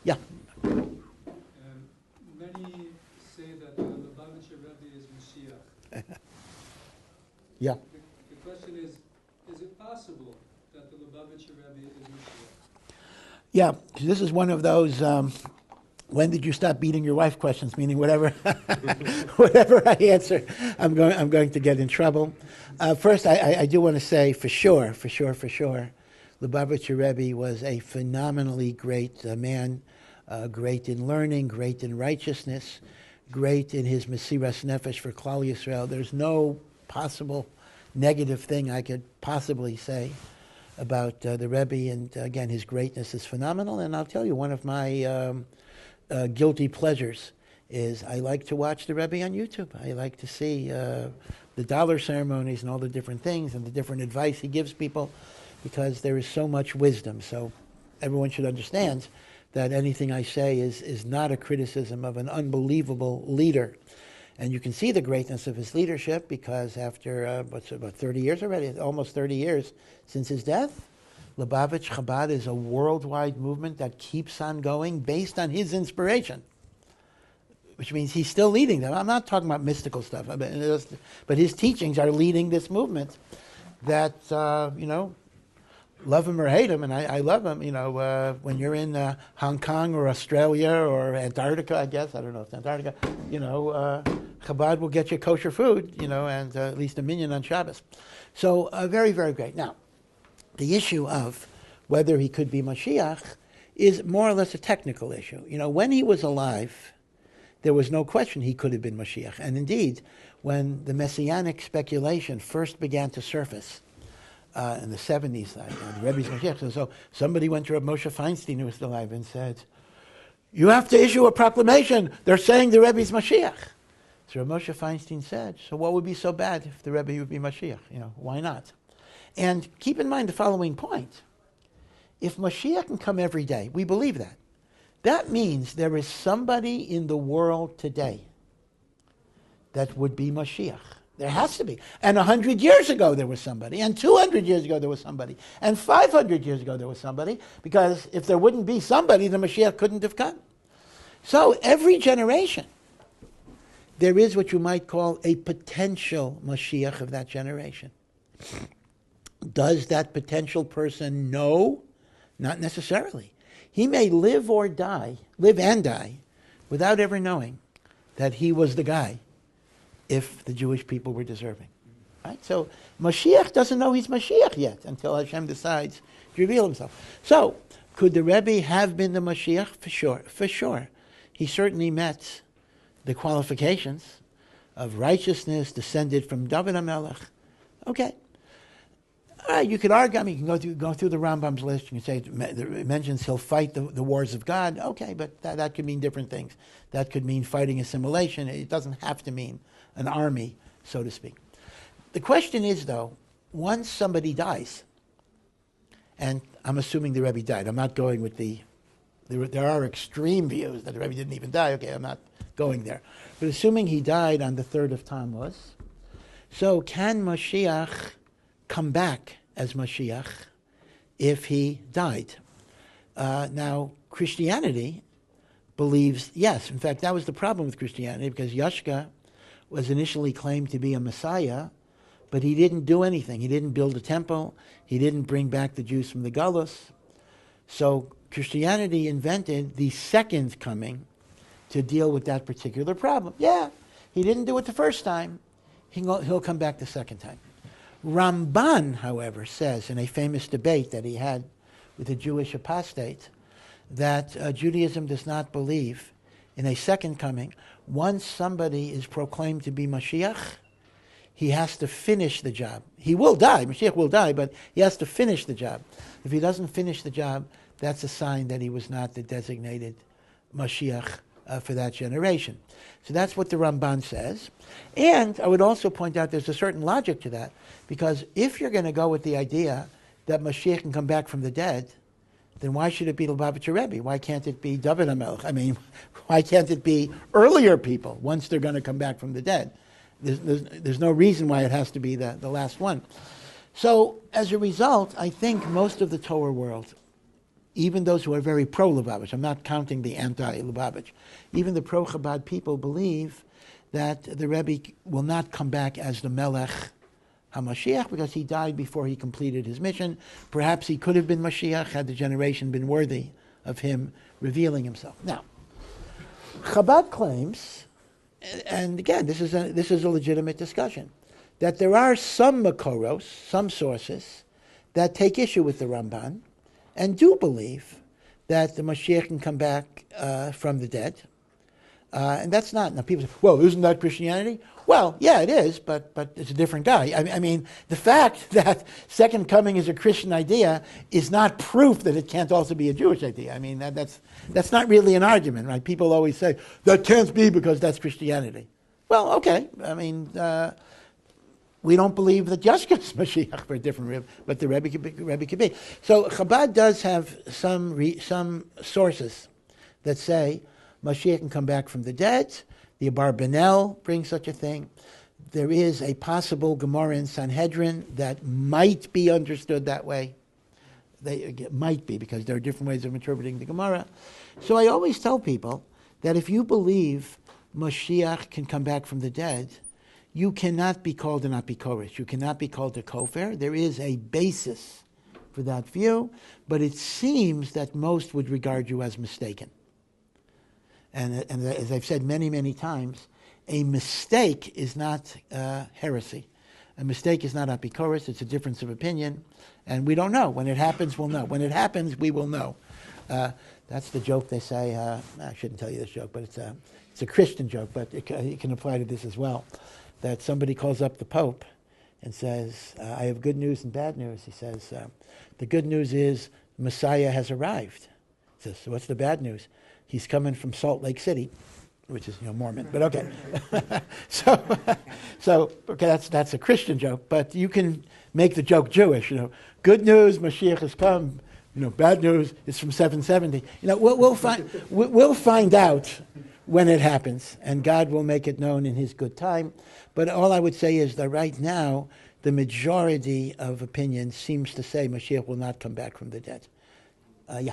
Yeah. Many say that the Lubavitcher Rebbe is Moshiach. Yeah. The question is it possible that the Lubavitcher Rebbe is Moshiach? Yeah, this is one of those when did you stop beating your wife questions, meaning whatever whatever I answer, I'm going to get in trouble. First, I do want to say for sure, Lubavitcher Rebbe was a phenomenally great man, great in learning, great in righteousness, great in his Mesiras Nefesh for Klal Yisrael. There's no possible negative thing I could possibly say about the Rebbe, and again, his greatness is phenomenal. And I'll tell you, one of my guilty pleasures is I like to watch the Rebbe on YouTube. I like to see the dollar ceremonies and all the different things and the different advice he gives people, because there is so much wisdom. So everyone should understand that anything I say is not a criticism of an unbelievable leader. And you can see the greatness of his leadership because after, about 30 years already, almost 30 years since his death, Lubavitch Chabad is a worldwide movement that keeps on going based on his inspiration, which means he's still leading them. I'm not talking about mystical stuff, but his teachings are leading this movement that, love him or hate him, and I love him. When you're in Hong Kong or Australia or Antarctica, I guess, I don't know if it's Antarctica, Chabad will get you kosher food, and at least a minyan on Shabbos. So very, very great. Now, the issue of whether he could be Moshiach is more or less a technical issue. When he was alive, there was no question he could have been Moshiach. And indeed, when the Messianic speculation first began to surface, in the 70s, the Rebbe's Moshiach. So somebody went to Rabbi Moshe Feinstein, who was still alive, and said, "You have to issue a proclamation. They're saying the Rebbe's Mashiach." So Rabbi Moshe Feinstein said, "So what would be so bad if the Rebbe would be Mashiach? Why not?" And keep in mind the following point: if Mashiach can come every day, we believe that. That means there is somebody in the world today that would be Mashiach. There has to be. And 100 years ago there was somebody, and 200 years ago there was somebody, and 500 years ago there was somebody, because if there wouldn't be somebody, the Mashiach couldn't have come. So every generation, there is what you might call a potential Mashiach of that generation. Does that potential person know? Not necessarily. He may live and die, without ever knowing that he was the guy, if the Jewish people were deserving. Right? So Mashiach doesn't know he's Mashiach yet until Hashem decides to reveal himself. So could the Rebbe have been the Mashiach? For sure. He certainly met the qualifications of righteousness descended from David HaMelech. Okay. All right, you could argue, you can go through the Rambam's list. You can say it mentions he'll fight the wars of God. Okay, but that could mean different things. That could mean fighting assimilation. It doesn't have to mean an army, so to speak. The question is, though, once somebody dies, and I'm assuming the Rebbe died. I'm not going with there are extreme views that the Rebbe didn't even die. Okay, I'm not going there. But assuming he died on the 3rd of Tammuz, so can Mashiach come back as Mashiach if he died? Now, Christianity believes yes. In fact, that was the problem with Christianity, because Yashka was initially claimed to be a Messiah, but he didn't do anything. He didn't build a temple. He didn't bring back the Jews from the Galus. So Christianity invented the second coming to deal with that particular problem. Yeah, he didn't do it the first time. He'll come back the second time. Ramban, however, says in a famous debate that he had with a Jewish apostate that Judaism does not believe in a second coming. Once somebody is proclaimed to be Mashiach, he has to finish the job. He will die, Mashiach will die, but he has to finish the job. If he doesn't finish the job, that's a sign that he was not the designated Mashiach for that generation. So that's what the Ramban says. And I would also point out there's a certain logic to that, because if you're going to go with the idea that Mashiach can come back from the dead, then why should it be Lubavitcher Rebbe? Why can't it be David HaMelech? Why can't it be earlier people once they're going to come back from the dead? There's no reason why it has to be the last one. So as a result, I think most of the Torah world even those who are very pro-Lubavitch, I'm not counting the anti-Lubavitch, even the pro-Chabad people believe that the Rebbe will not come back as the Melech HaMashiach because he died before he completed his mission. Perhaps he could have been Mashiach had the generation been worthy of him revealing himself. Now, Chabad claims, and again, this is a legitimate discussion, that there are some Makoros, some sources, that take issue with the Ramban and do believe that the Mashiach can come back from the dead. And that's not, now people say, well, isn't that Christianity? Well, yeah, it is, but it's a different guy. I mean, the fact that second coming is a Christian idea is not proof that it can't also be a Jewish idea. I mean, that's not really an argument, right? People always say, that can't be because that's Christianity. Well, okay. I mean, we don't believe that Yeshua is Mashiach for a different Rebbe, but the Rebbe could be. So Chabad does have some sources that say Mashiach can come back from the dead. The Abarbanel brings such a thing. There is a possible Gemara in Sanhedrin that might be understood that way. It might be, because there are different ways of interpreting the Gemara. So I always tell people that if you believe Mashiach can come back from the dead, you cannot be called an apikoros. You cannot be called a kofar. There is a basis for that view, but it seems that most would regard you as mistaken. And as I've said many, many times, a mistake is not heresy. A mistake is not apikoros. It's a difference of opinion, and we don't know. When it happens, we'll know. When it happens, we will know. That's the joke they say. I shouldn't tell you this joke, but it's a Christian joke, but it can apply to this as well. That somebody calls up the Pope and says, I have good news and bad news. He says, the good news is Messiah has arrived. He says, so what's the bad news? He's coming from Salt Lake City, which is Mormon, but okay. so okay, that's a Christian joke, but you can make the joke Jewish. Good news, Mashiach has come. Bad news is from 770. We'll find out when it happens, and God will make it known in His good time. But all I would say is that right now, the majority of opinion seems to say Mashiach will not come back from the dead. Yeah.